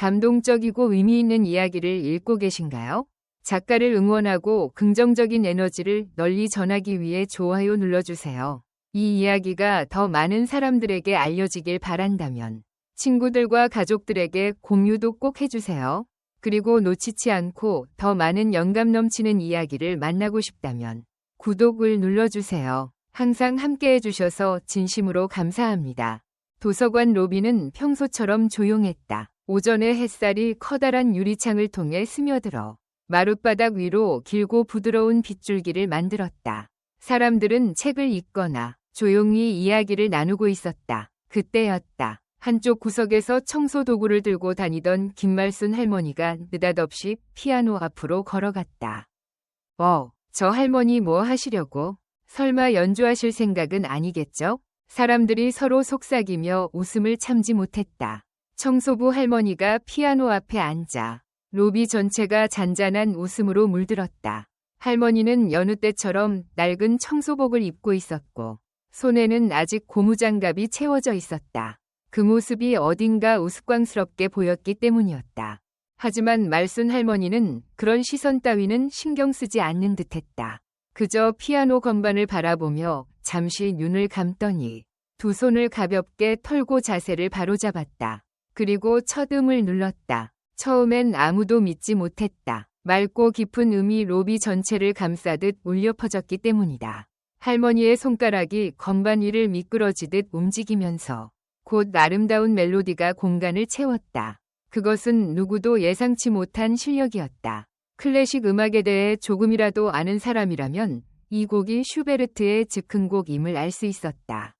감동적이고 의미 있는 이야기를 읽고 계신가요? 작가를 응원하고 긍정적인 에너지를 널리 전하기 위해 좋아요 눌러주세요. 이 이야기가 더 많은 사람들에게 알려지길 바란다면 친구들과 가족들에게 공유도 꼭 해주세요. 그리고 놓치지 않고 더 많은 영감 넘치는 이야기를 만나고 싶다면 구독을 눌러주세요. 항상 함께 해주셔서 진심으로 감사합니다. 도서관 로비는 평소처럼 조용했다. 오전에 햇살이 커다란 유리창을 통해 스며들어 마룻바닥 위로 길고 부드러운 빗줄기를 만들었다. 사람들은 책을 읽거나 조용히 이야기를 나누고 있었다. 그때였다. 한쪽 구석에서 청소 도구를 들고 다니던 김말순 할머니가 느닷없이 피아노 앞으로 걸어갔다. 저 할머니 뭐 하시려고? 설마 연주하실 생각은 아니겠죠? 사람들이 서로 속삭이며 웃음을 참지 못했다. 청소부 할머니가 피아노 앞에 앉아 로비 전체가 잔잔한 웃음으로 물들었다. 할머니는 여느 때처럼 낡은 청소복을 입고 있었고 손에는 아직 고무장갑이 채워져 있었다. 그 모습이 어딘가 우스꽝스럽게 보였기 때문이었다. 하지만 말순 할머니는 그런 시선 따위는 신경 쓰지 않는 듯했다. 그저 피아노 건반을 바라보며 잠시 눈을 감더니 두 손을 가볍게 털고 자세를 바로잡았다. 그리고 첫 음을 눌렀다. 처음엔 아무도 믿지 못했다. 맑고 깊은 음이 로비 전체를 감싸듯 울려 퍼졌기 때문이다. 할머니의 손가락이 건반 위를 미끄러지듯 움직이면서 곧 아름다운 멜로디가 공간을 채웠다. 그것은 누구도 예상치 못한 실력이었다. 클래식 음악에 대해 조금이라도 아는 사람이라면 이 곡이 슈베르트의 즉흥곡임을 알 수 있었다.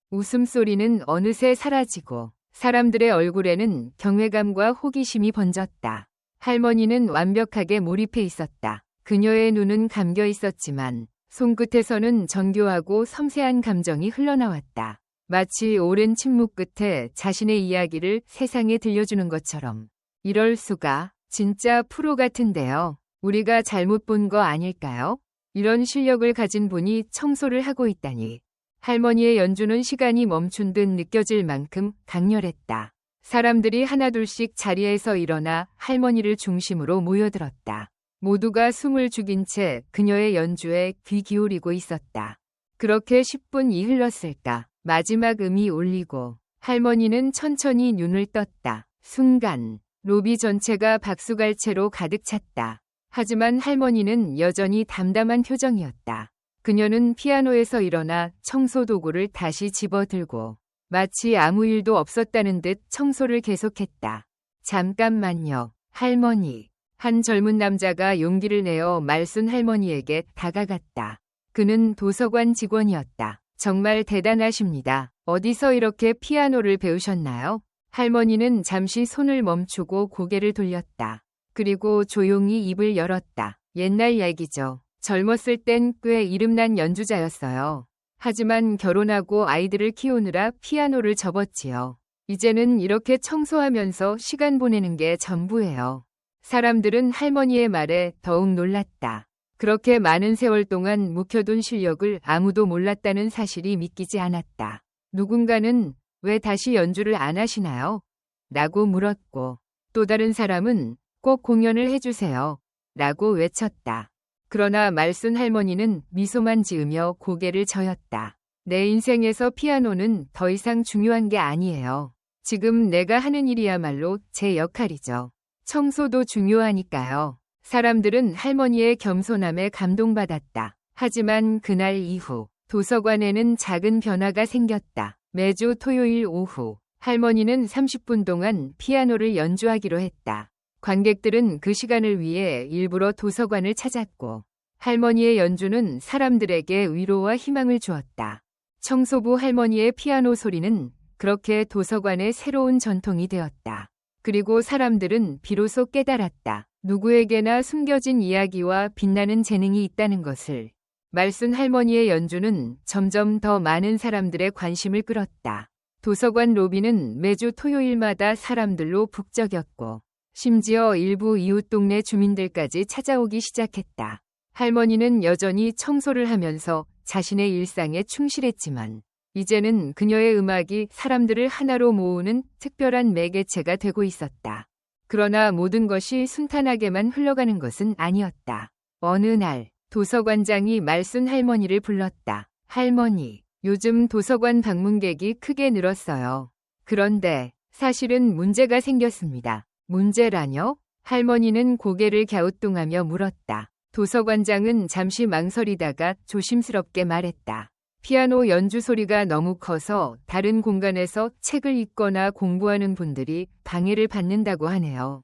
웃음소리는 어느새 사라지고 사람들의 얼굴에는 경외감과 호기심이 번졌다. 할머니는 완벽하게 몰입해 있었다. 그녀의 눈은 감겨 있었지만 손끝에서는 정교하고 섬세한 감정이 흘러나왔다. 마치 오랜 침묵 끝에 자신의 이야기를 세상에 들려주는 것처럼. 이럴 수가, 진짜 프로 같은데요. 우리가 잘못 본 거 아닐까요? 이런 실력을 가진 분이 청소를 하고 있다니. 할머니의 연주는 시간이 멈춘 듯 느껴질 만큼 강렬했다. 사람들이 하나둘씩 자리에서 일어나 할머니를 중심으로 모여들었다. 모두가 숨을 죽인 채 그녀의 연주에 귀 기울이고 있었다. 그렇게 10분이 흘렀을까. 마지막 음이 울리고 할머니는 천천히 눈을 떴다. 순간 로비 전체가 박수갈채로 가득 찼다. 하지만 할머니는 여전히 담담한 표정이었다. 그녀는 피아노에서 일어나 청소 도구를 다시 집어들고 마치 아무 일도 없었다는 듯 청소를 계속했다. 잠깐만요, 할머니. 한 젊은 남자가 용기를 내어 말순 할머니에게 다가갔다. 그는 도서관 직원이었다. 정말 대단하십니다. 어디서 이렇게 피아노를 배우셨나요? 할머니는 잠시 손을 멈추고 고개를 돌렸다. 그리고 조용히 입을 열었다. 옛날 얘기죠. 젊었을 땐 꽤 이름난 연주자였어요. 하지만 결혼하고 아이들을 키우느라 피아노를 접었지요. 이제는 이렇게 청소하면서 시간 보내는 게 전부예요. 사람들은 할머니의 말에 더욱 놀랐다. 그렇게 많은 세월 동안 묵혀둔 실력을 아무도 몰랐다는 사실이 믿기지 않았다. 누군가는 왜 다시 연주를 안 하시나요? 라고 물었고 또 다른 사람은 꼭 공연을 해주세요. 라고 외쳤다. 그러나 말순 할머니는 미소만 지으며 고개를 저었다. 내 인생에서 피아노는 더 이상 중요한 게 아니에요. 지금 내가 하는 일이야말로 제 역할이죠. 청소도 중요하니까요. 사람들은 할머니의 겸손함에 감동받았다. 하지만 그날 이후 도서관에는 작은 변화가 생겼다. 매주 토요일 오후 할머니는 30분 동안 피아노를 연주하기로 했다. 관객들은 그 시간을 위해 일부러 도서관을 찾았고 할머니의 연주는 사람들에게 위로와 희망을 주었다. 청소부 할머니의 피아노 소리는 그렇게 도서관의 새로운 전통이 되었다. 그리고 사람들은 비로소 깨달았다. 누구에게나 숨겨진 이야기와 빛나는 재능이 있다는 것을. 말순 할머니의 연주는 점점 더 많은 사람들의 관심을 끌었다. 도서관 로비는 매주 토요일마다 사람들로 북적였고 심지어 일부 이웃 동네 주민들까지 찾아오기 시작했다. 할머니는 여전히 청소를 하면서 자신의 일상에 충실했지만 이제는 그녀의 음악이 사람들을 하나로 모으는 특별한 매개체가 되고 있었다. 그러나 모든 것이 순탄하게만 흘러가는 것은 아니었다. 어느 날 도서관장이 말순 할머니를 불렀다. 할머니, 요즘 도서관 방문객이 크게 늘었어요. 그런데 사실은 문제가 생겼습니다. 문제라뇨? 할머니는 고개를 갸우뚱하며 물었다. 도서관장은 잠시 망설이다가 조심스럽게 말했다. 피아노 연주 소리가 너무 커서 다른 공간에서 책을 읽거나 공부하는 분들이 방해를 받는다고 하네요.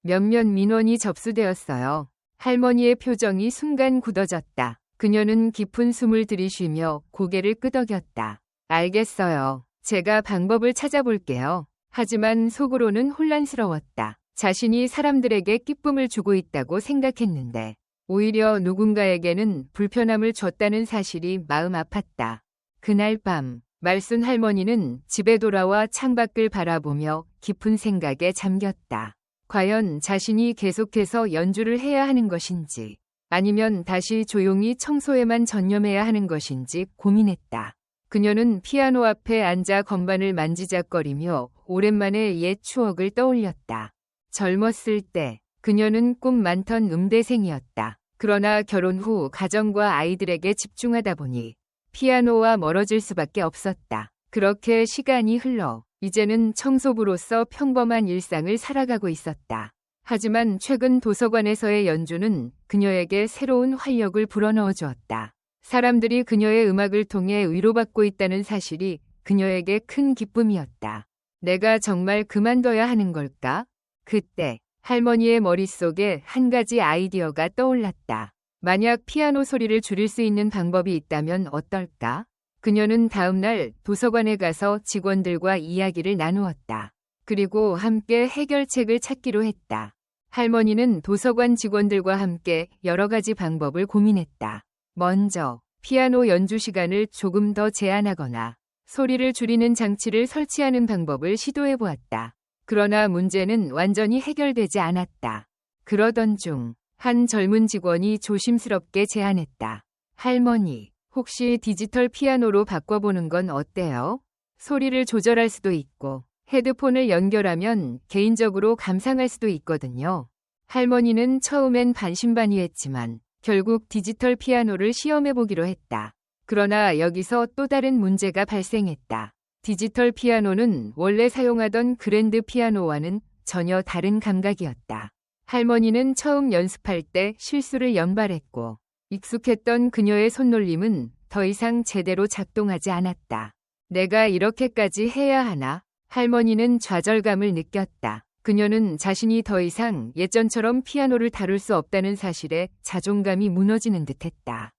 몇몇 민원이 접수되었어요. 할머니의 표정이 순간 굳어졌다. 그녀는 깊은 숨을 들이쉬며 고개를 끄덕였다. 알겠어요. 제가 방법을 찾아볼게요. 하지만 속으로는 혼란스러웠다. 자신이 사람들에게 기쁨을 주고 있다고 생각했는데 오히려 누군가에게는 불편함을 줬다는 사실이 마음 아팠다. 그날 밤 말순 할머니는 집에 돌아와 창밖을 바라보며 깊은 생각에 잠겼다. 과연 자신이 계속해서 연주를 해야 하는 것인지 아니면 다시 조용히 청소에만 전념해야 하는 것인지 고민했다. 그녀는 피아노 앞에 앉아 건반을 만지작거리며 오랜만에 옛 추억을 떠올렸다. 젊었을 때 그녀는 꿈 많던 음대생이었다. 그러나 결혼 후 가정과 아이들에게 집중하다 보니 피아노와 멀어질 수밖에 없었다. 그렇게 시간이 흘러 이제는 청소부로서 평범한 일상을 살아가고 있었다. 하지만 최근 도서관에서의 연주는 그녀에게 새로운 활력을 불어넣어 주었다. 사람들이 그녀의 음악을 통해 위로받고 있다는 사실이 그녀에게 큰 기쁨이었다. 내가 정말 그만둬야 하는 걸까? 그때 할머니의 머릿속에 한 가지 아이디어가 떠올랐다. 만약 피아노 소리를 줄일 수 있는 방법이 있다면 어떨까? 그녀는 다음 날 도서관에 가서 직원들과 이야기를 나누었다. 그리고 함께 해결책을 찾기로 했다. 할머니는 도서관 직원들과 함께 여러 가지 방법을 고민했다. 먼저 피아노 연주 시간을 조금 더 제한하거나 소리를 줄이는 장치를 설치하는 방법을 시도해 보았다. 그러나 문제는 완전히 해결되지 않았다. 그러던 중 한 젊은 직원이 조심스럽게 제안했다. 할머니, 혹시 디지털 피아노로 바꿔보는 건 어때요? 소리를 조절할 수도 있고 헤드폰을 연결하면 개인적으로 감상할 수도 있거든요. 할머니는 처음엔 반신반의했지만 결국 디지털 피아노를 시험해보기로 했다. 그러나 여기서 또 다른 문제가 발생했다. 디지털 피아노는 원래 사용하던 그랜드 피아노와는 전혀 다른 감각이었다. 할머니는 처음 연습할 때 실수를 연발했고 익숙했던 그녀의 손놀림은 더 이상 제대로 작동하지 않았다. 내가 이렇게까지 해야 하나? 할머니는 좌절감을 느꼈다. 그녀는 자신이 더 이상 예전처럼 피아노를 다룰 수 없다는 사실에 자존감이 무너지는 듯했다.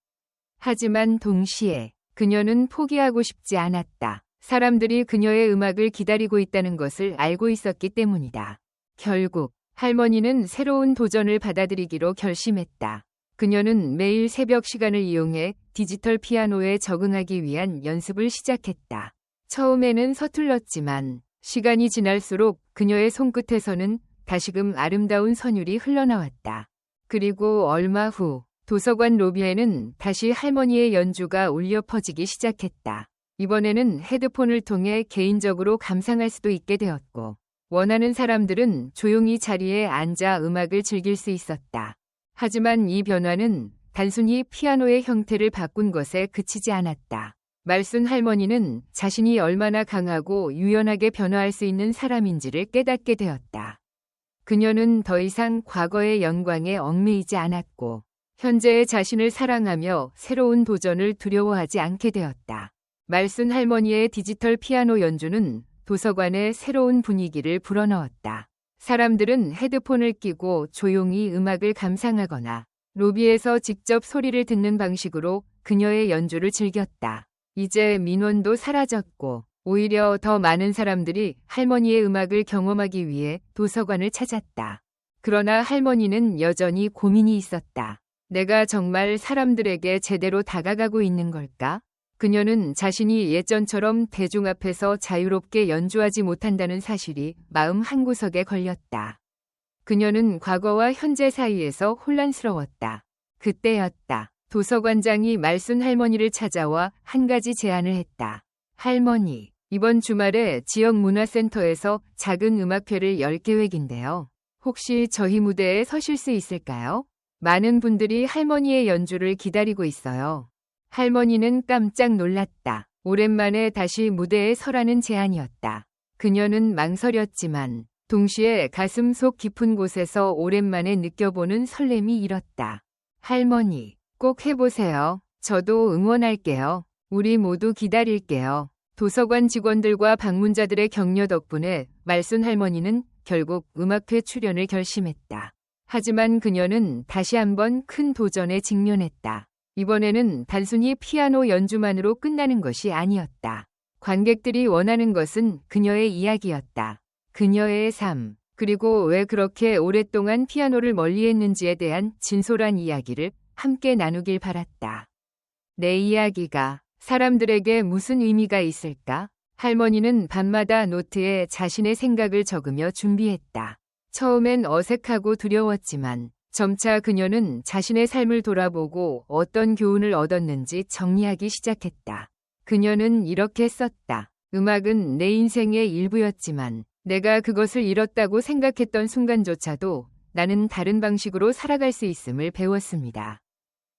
하지만 동시에 그녀는 포기하고 싶지 않았다. 사람들이 그녀의 음악을 기다리고 있다는 것을 알고 있었기 때문이다. 결국 할머니는 새로운 도전을 받아들이기로 결심했다. 그녀는 매일 새벽 시간을 이용해 디지털 피아노에 적응하기 위한 연습을 시작했다. 처음에는 서툴렀지만 시간이 지날수록 그녀의 손끝에서는 다시금 아름다운 선율이 흘러나왔다. 그리고 얼마 후 도서관 로비에는 다시 할머니의 연주가 울려 퍼지기 시작했다. 이번에는 헤드폰을 통해 개인적으로 감상할 수도 있게 되었고 원하는 사람들은 조용히 자리에 앉아 음악을 즐길 수 있었다. 하지만 이 변화는 단순히 피아노의 형태를 바꾼 것에 그치지 않았다. 말순 할머니는 자신이 얼마나 강하고 유연하게 변화할 수 있는 사람인지를 깨닫게 되었다. 그녀는 더 이상 과거의 영광에 얽매이지 않았고 현재의 자신을 사랑하며 새로운 도전을 두려워하지 않게 되었다. 말순 할머니의 디지털 피아노 연주는 도서관에 새로운 분위기를 불어넣었다. 사람들은 헤드폰을 끼고 조용히 음악을 감상하거나 로비에서 직접 소리를 듣는 방식으로 그녀의 연주를 즐겼다. 이제 민원도 사라졌고 오히려 더 많은 사람들이 할머니의 음악을 경험하기 위해 도서관을 찾았다. 그러나 할머니는 여전히 고민이 있었다. 내가 정말 사람들에게 제대로 다가가고 있는 걸까? 그녀는 자신이 예전처럼 대중 앞에서 자유롭게 연주하지 못한다는 사실이 마음 한구석에 걸렸다. 그녀는 과거와 현재 사이에서 혼란스러웠다. 그때였다. 도서관장이 말순 할머니를 찾아와 한 가지 제안을 했다. 할머니, 이번 주말에 지역 문화센터에서 작은 음악회를 열 계획인데요. 혹시 저희 무대에 서실 수 있을까요? 많은 분들이 할머니의 연주를 기다리고 있어요. 할머니는 깜짝 놀랐다. 오랜만에 다시 무대에 서라는 제안이었다. 그녀는 망설였지만 동시에 가슴 속 깊은 곳에서 오랜만에 느껴보는 설렘이 일었다. 할머니, 꼭 해보세요. 저도 응원할게요. 우리 모두 기다릴게요. 도서관 직원들과 방문자들의 격려 덕분에 말순 할머니는 결국 음악회 출연을 결심했다. 하지만 그녀는 다시 한번 큰 도전에 직면했다. 이번에는 단순히 피아노 연주만으로 끝나는 것이 아니었다. 관객들이 원하는 것은 그녀의 이야기였다. 그녀의 삶, 그리고 왜 그렇게 오랫동안 피아노를 멀리했는지에 대한 진솔한 이야기를 함께 나누길 바랐다. 내 이야기가 사람들에게 무슨 의미가 있을까? 할머니는 밤마다 노트에 자신의 생각을 적으며 준비했다. 처음엔 어색하고 두려웠지만 점차 그녀는 자신의 삶을 돌아보고 어떤 교훈을 얻었는지 정리하기 시작했다. 그녀는 이렇게 썼다. 음악은 내 인생의 일부였지만 내가 그것을 잃었다고 생각했던 순간조차도 나는 다른 방식으로 살아갈 수 있음을 배웠습니다.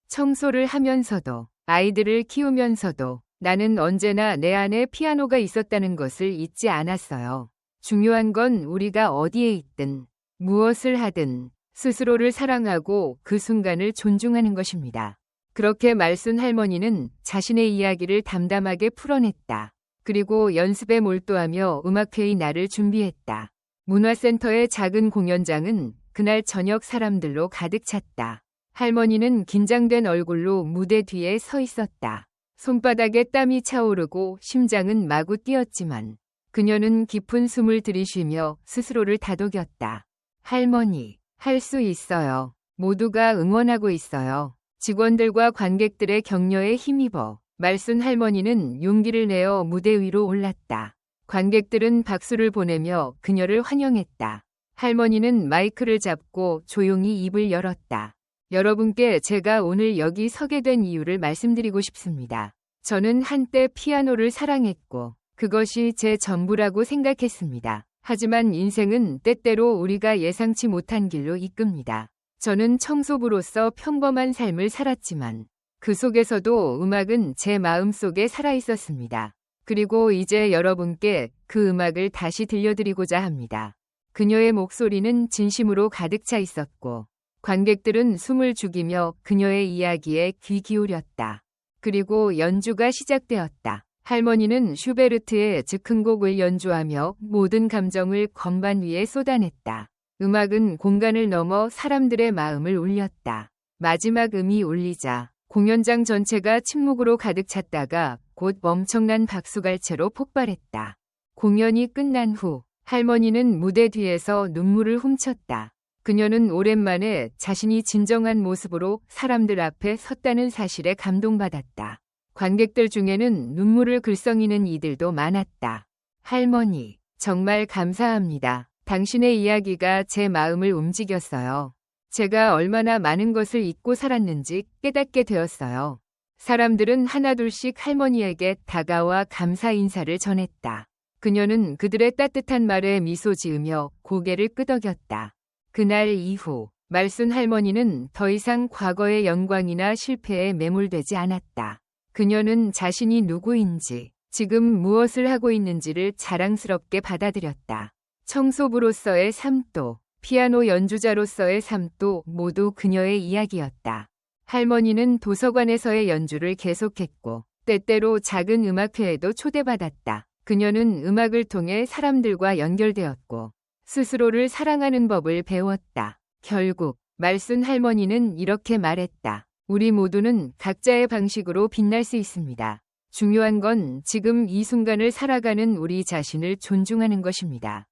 청소를 하면서도 아이들을 키우면서도 나는 언제나 내 안에 피아노가 있었다는 것을 잊지 않았어요. 중요한 건 우리가 어디에 있든 무엇을 하든 스스로를 사랑하고 그 순간을 존중하는 것입니다. 그렇게 말순 할머니는 자신의 이야기를 담담하게 풀어냈다. 그리고 연습에 몰두하며 음악회의 날을 준비했다. 문화센터의 작은 공연장은 그날 저녁 사람들로 가득 찼다. 할머니는 긴장된 얼굴로 무대 뒤에 서 있었다. 손바닥에 땀이 차오르고 심장은 마구 뛰었지만 그녀는 깊은 숨을 들이쉬며 스스로를 다독였다. 할머니, 할 수 있어요. 모두가 응원하고 있어요. 직원들과 관객들의 격려에 힘입어 말순 할머니는 용기를 내어 무대 위로 올랐다. 관객들은 박수를 보내며 그녀를 환영했다. 할머니는 마이크를 잡고 조용히 입을 열었다. 여러분께 제가 오늘 여기 서게 된 이유를 말씀드리고 싶습니다. 저는 한때 피아노를 사랑했고 그것이 제 전부라고 생각했습니다. 하지만 인생은 때때로 우리가 예상치 못한 길로 이끕니다. 저는 청소부로서 평범한 삶을 살았지만 그 속에서도 음악은 제 마음속에 살아있었습니다. 그리고 이제 여러분께 그 음악을 다시 들려드리고자 합니다. 그녀의 목소리는 진심으로 가득 차 있었고 관객들은 숨을 죽이며 그녀의 이야기에 귀 기울였다. 그리고 연주가 시작되었다. 할머니는 슈베르트의 즉흥곡을 연주하며 모든 감정을 건반 위에 쏟아냈다. 음악은 공간을 넘어 사람들의 마음을 울렸다. 마지막 음이 울리자 공연장 전체가 침묵으로 가득 찼다가 곧 엄청난 박수갈채로 폭발했다. 공연이 끝난 후 할머니는 무대 뒤에서 눈물을 훔쳤다. 그녀는 오랜만에 자신이 진정한 모습으로 사람들 앞에 섰다는 사실에 감동받았다. 관객들 중에는 눈물을 글썽이는 이들도 많았다. 할머니, 정말 감사합니다. 당신의 이야기가 제 마음을 움직였어요. 제가 얼마나 많은 것을 잊고 살았는지 깨닫게 되었어요. 사람들은 하나둘씩 할머니에게 다가와 감사 인사를 전했다. 그녀는 그들의 따뜻한 말에 미소 지으며 고개를 끄덕였다. 그날 이후 말순 할머니는 더 이상 과거의 영광이나 실패에 매몰되지 않았다. 그녀는 자신이 누구인지, 지금 무엇을 하고 있는지를 자랑스럽게 받아들였다. 청소부로서의 삶도, 피아노 연주자로서의 삶도 모두 그녀의 이야기였다. 할머니는 도서관에서의 연주를 계속했고, 때때로 작은 음악회에도 초대받았다. 그녀는 음악을 통해 사람들과 연결되었고, 스스로를 사랑하는 법을 배웠다. 결국 말순 할머니는 이렇게 말했다. 우리 모두는 각자의 방식으로 빛날 수 있습니다. 중요한 건 지금 이 순간을 살아가는 우리 자신을 존중하는 것입니다.